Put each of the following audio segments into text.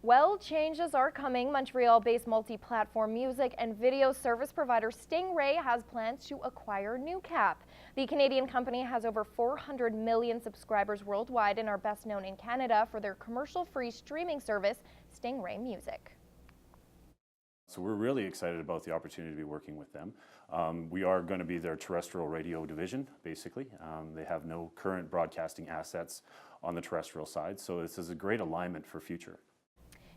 Well, changes are coming. Montreal-based multi-platform music and video service provider Stingray has plans to acquire Newcap. The Canadian company has over 400 million subscribers worldwide and are best known in Canada for their commercial-free streaming service, Stingray Music. So we're really excited about the opportunity to be working with them. We are going to be their terrestrial radio division, basically. They have no current broadcasting assets on the terrestrial side, so this is a great alignment for future.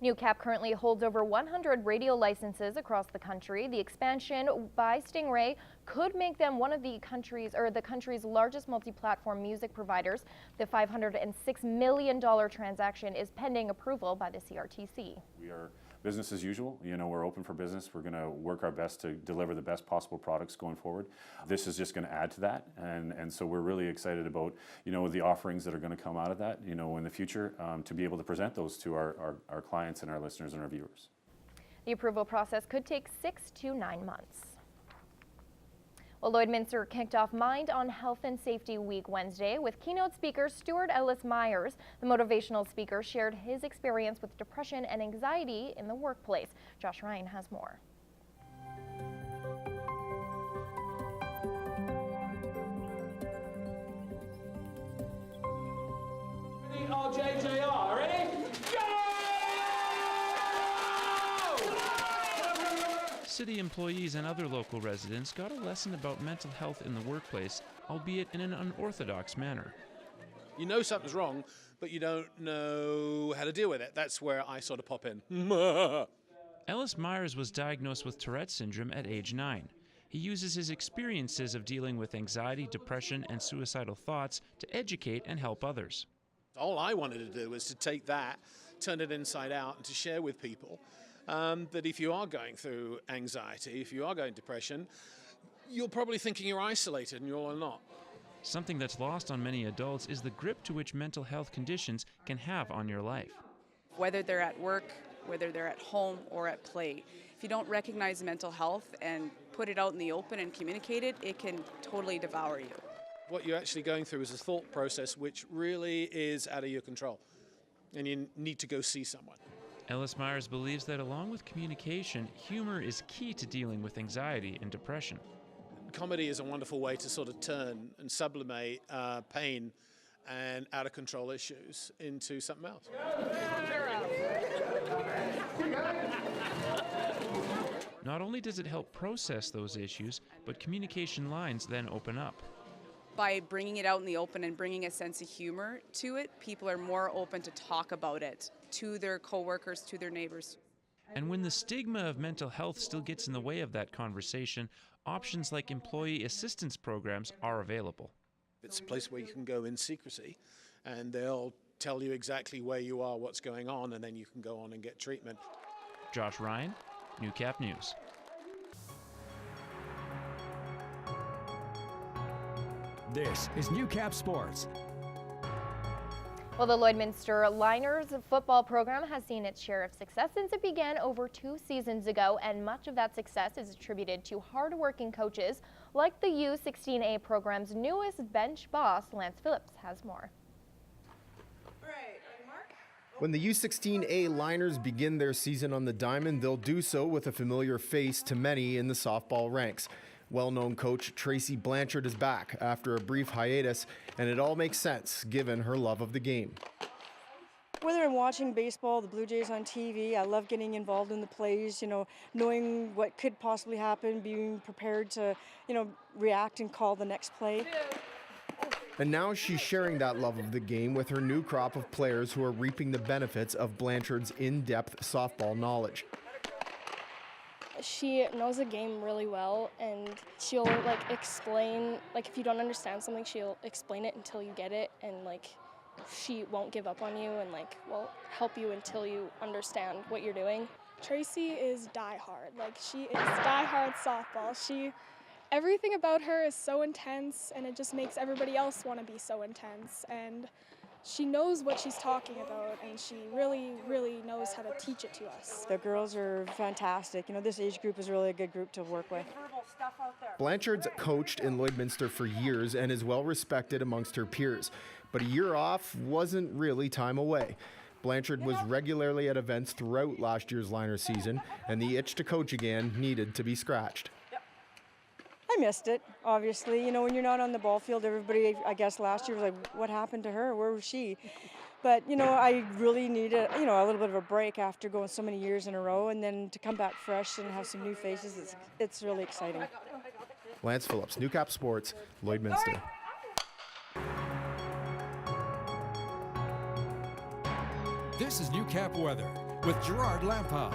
Newcap currently holds over 100 radio licenses across the country. The expansion by Stingray could make them one of the country's largest multi-platform music providers. The $506 million transaction is pending approval by the CRTC. We are business as usual. You know, we're open for business. We're going to work our best to deliver the best possible products going forward. This is just going to add to that, and so we're really excited about, you know, the offerings that are going to come out of that, you know, in the future, to be able to present those to our clients and our listeners and our viewers. The approval process could take 6 to 9 months. Well, Lloydminster kicked off Mind on Health and Safety Week Wednesday with keynote speaker Stuart Ellis-Myers. The motivational speaker shared his experience with depression and anxiety in the workplace. Josh Ryan has more. JJR, ready? City employees and other local residents got a lesson about mental health in the workplace, albeit in an unorthodox manner. You know something's wrong, but you don't know how to deal with it. That's where I sort of pop in. Ellis-Myers was diagnosed with Tourette syndrome at age 9. He uses his experiences of dealing with anxiety, depression, and suicidal thoughts to educate and help others. All I wanted to do was to take that, turn it inside out, and to share with people that if you are going through anxiety, if you are going depression, you're probably thinking you're isolated, and you're not. Something that's lost on many adults is the grip to which mental health conditions can have on your life. Whether they're at work, whether they're at home or at play, if you don't recognize mental health and put it out in the open and communicate it, it can totally devour you. What you're actually going through is a thought process which really is out of your control, and you need to go see someone. Ellis-Myers believes that along with communication, humor is key to dealing with anxiety and depression. Comedy is a wonderful way to sort of turn and sublimate pain and out-of-control issues into something else. Not only does it help process those issues, but communication lines then open up. By bringing it out in the open and bringing a sense of humor to it, people are more open to talk about it to their coworkers, to their neighbors. And when the stigma of mental health still gets in the way of that conversation, options like employee assistance programs are available. It's a place where you can go in secrecy, and they'll tell you exactly where you are, what's going on, and then you can go on and get treatment. Josh Ryan, Newcap News. This is Newcap Sports. Well, the Lloydminster Liners football program has seen its share of success since it began over 2 seasons ago, and much of that success is attributed to hard-working coaches like the U16A program's newest bench boss. Lance Phillips has more. When the U16A Liners begin their season on the diamond, they'll do so with a familiar face to many in the softball ranks. Well-known coach Tracy Blanchard is back after a brief hiatus, and it all makes sense given her love of the game. Whether I'm watching baseball, the Blue Jays on TV, I love getting involved in the plays, you know, knowing what could possibly happen, being prepared to, you know, react and call the next play. And now she's sharing that love of the game with her new crop of players who are reaping the benefits of Blanchard's in-depth softball knowledge. She knows the game really well, and she'll explain, if you don't understand something, she'll explain it until you get it, and she won't give up on you and will help you until you understand what you're doing. Tracy is die-hard. She is die-hard softball. Everything about her is so intense, and it just makes everybody else want to be so intense. And she knows what she's talking about, and she really, really knows how to teach it to us. The girls are fantastic. You know, this age group is really a good group to work with. Blanchard's coached in Lloydminster for years and is well respected amongst her peers. But a year off wasn't really time away. Blanchard was regularly at events throughout last year's liner season, and the itch to coach again needed to be scratched. I missed it, obviously. You know, when you're not on the ball field, everybody, I guess, last year was like, what happened to her? Where was she? But, you know, I really needed, a little bit of a break after going so many years in a row, and then to come back fresh and have some new faces, it's really exciting. Lance Phillips, Newcap Sports, Lloydminster. This is Newcap Weather with Gerard Lampa.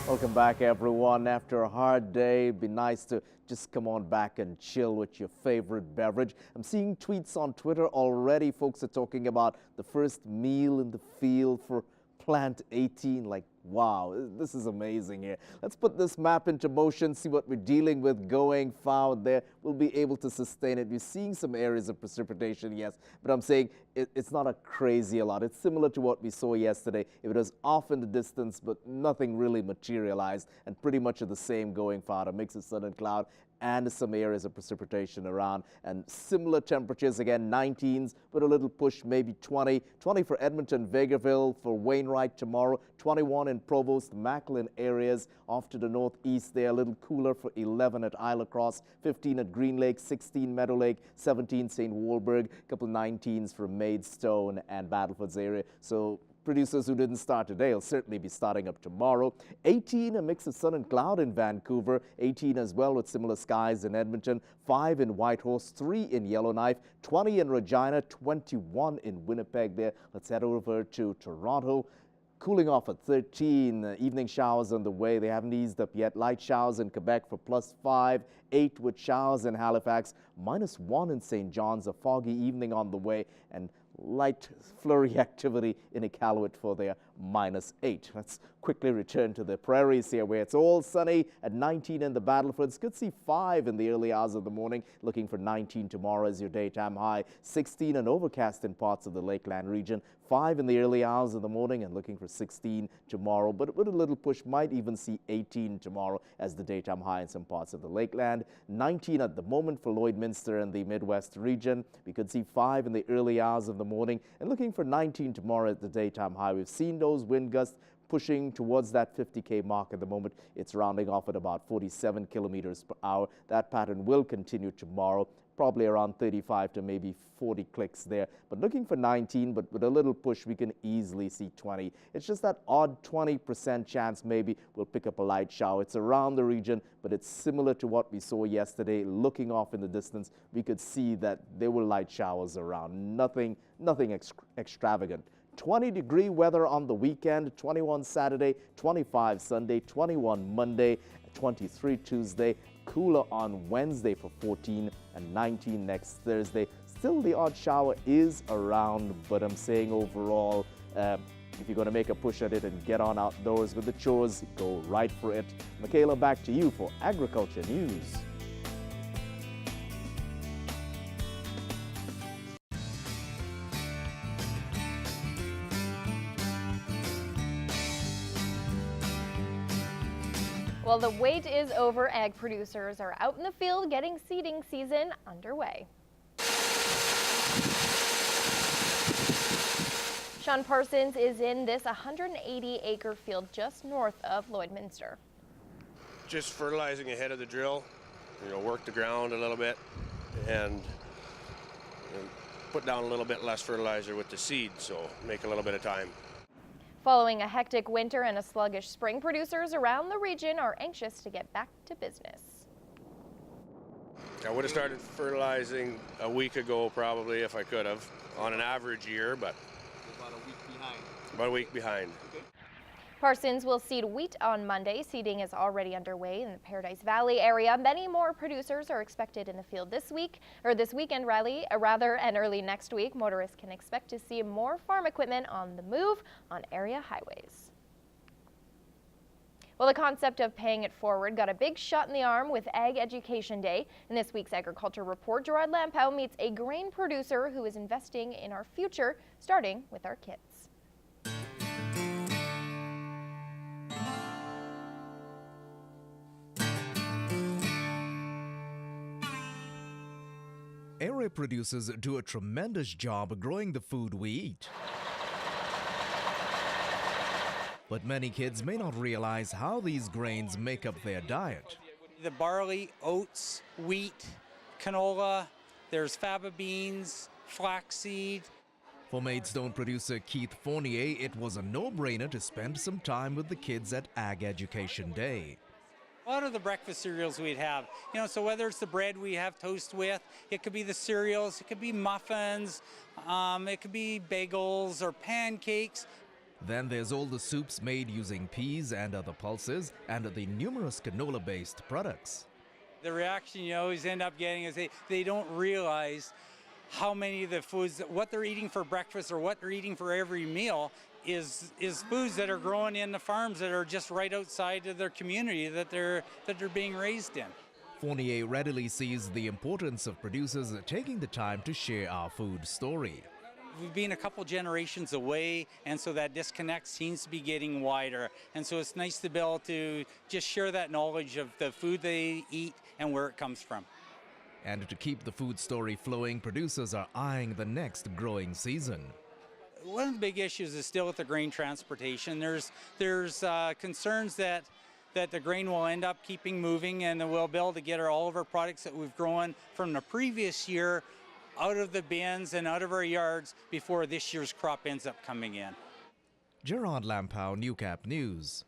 Welcome back, everyone. After a hard day, it'd be nice to just come on back and chill with your favorite beverage. I'm seeing tweets on Twitter already. Folks are talking about the first meal in the field for Plant 18. Like, wow, this is amazing here. Let's put this map into motion, see what we're dealing with going forward there. We'll be able to sustain it. We're seeing some areas of precipitation, yes, but I'm saying it's not a crazy a lot. It's similar to what we saw yesterday. It was off in the distance, but nothing really materialized, and pretty much of the same going forward. A mix of sun and cloud and some areas of precipitation around, and similar temperatures, again, 19s with a little push, maybe 20. 20 for Edmonton, Vegreville, for Wainwright tomorrow, 21 in Provost, Macklin areas. Off to the northeast there, a little cooler for 11 at Isle Cross, 15 at Green Lake, 16 Meadow Lake, 17 St. Walburg, a couple 19s for Maidstone and Battleford's area. So producers who didn't start today will certainly be starting up tomorrow. 18, a mix of sun and cloud in Vancouver. 18 as well with similar skies in Edmonton. 5 in Whitehorse, 3 in Yellowknife, 20 in Regina, 21 in Winnipeg there. Let's head over to Toronto. Cooling off at 13, evening showers on the way. They haven't eased up yet. Light showers in Quebec for +5, 8 with showers in Halifax, -1 in St. John's, a foggy evening on the way, and light flurry activity in Iqaluit for their -8. Let's quickly return to the prairies here where it's all sunny at 19 in the Battlefords. Could see 5 in the early hours of the morning. Looking for 19 tomorrow as your daytime high. 16 and overcast in parts of the Lakeland region. 5 in the early hours of the morning and looking for 16 tomorrow. But with a little push, might even see 18 tomorrow as the daytime high in some parts of the Lakeland. 19 at the moment for Lloydminster and the Midwest region. We could see 5 in the early hours of the morning and looking for 19 tomorrow at the daytime high. We've seen those wind gusts pushing towards that 50k mark at the moment. It's rounding off at about 47 kilometers per hour. That pattern will continue tomorrow, probably around 35 to maybe 40 clicks there. But looking for 19, but with a little push, we can easily see 20. It's just that odd 20% chance maybe we'll pick up a light shower. It's around the region, but it's similar to what we saw yesterday. Looking off in the distance, we could see that there were light showers around. Nothing extravagant. 20-degree weather on the weekend, 21 Saturday, 25 Sunday, 21 Monday, 23 Tuesday, cooler on Wednesday for 14 and 19 next Thursday. Still the odd shower is around, but I'm saying overall, if you're going to make a push at it and get on outdoors with the chores, go right for it. Michaela, back to you for Agriculture News. Well, the wait is over. Ag producers are out in the field getting seeding season underway. Sean Parsons is in this 180-acre field just north of Lloydminster. Just fertilizing ahead of the drill, work the ground a little bit and put down a little bit less fertilizer with the seed, so make a little bit of time. Following a hectic winter and a sluggish spring, producers around the region are anxious to get back to business. I would have started fertilizing a week ago probably if I could have, on an average year, but about a week behind. About a week behind. Okay. Parsons will seed wheat on Monday. Seeding is already underway in the Paradise Valley area. Many more producers are expected in the field this weekend, and early next week. Motorists can expect to see more farm equipment on the move on area highways. Well, the concept of paying it forward got a big shot in the arm with Ag Education Day. In this week's Agriculture Report, Gerard Lampow meets a grain producer who is investing in our future, starting with our kids. Area producers do a tremendous job growing the food we eat. But many kids may not realize how these grains make up their diet. The barley, oats, wheat, canola, there's faba beans, flaxseed. For Maidstone producer Keith Fournier, it was a no-brainer to spend some time with the kids at Ag Education Day. A lot of the breakfast cereals we'd have, so whether it's the bread we have toast with, it could be the cereals, it could be muffins, it could be bagels or pancakes. Then there's all the soups made using peas and other pulses, and the numerous canola-based products. The reaction you always end up getting is they don't realize how many of the foods, what they're eating for breakfast or what they're eating for every meal is foods that are grown in the farms that are just right outside of their community that they're being raised in. Fournier readily sees the importance of producers taking the time to share our food story. We've been a couple generations away, and so that disconnect seems to be getting wider. And so it's nice to be able to just share that knowledge of the food they eat and where it comes from. And to keep the food story flowing, producers are eyeing the next growing season. One of the big issues is still with the grain transportation. There's concerns that the grain will end up keeping moving, and we'll be able to get all of our products that we've grown from the previous year out of the bins and out of our yards before this year's crop ends up coming in. Gerard Lampow, Newcap News.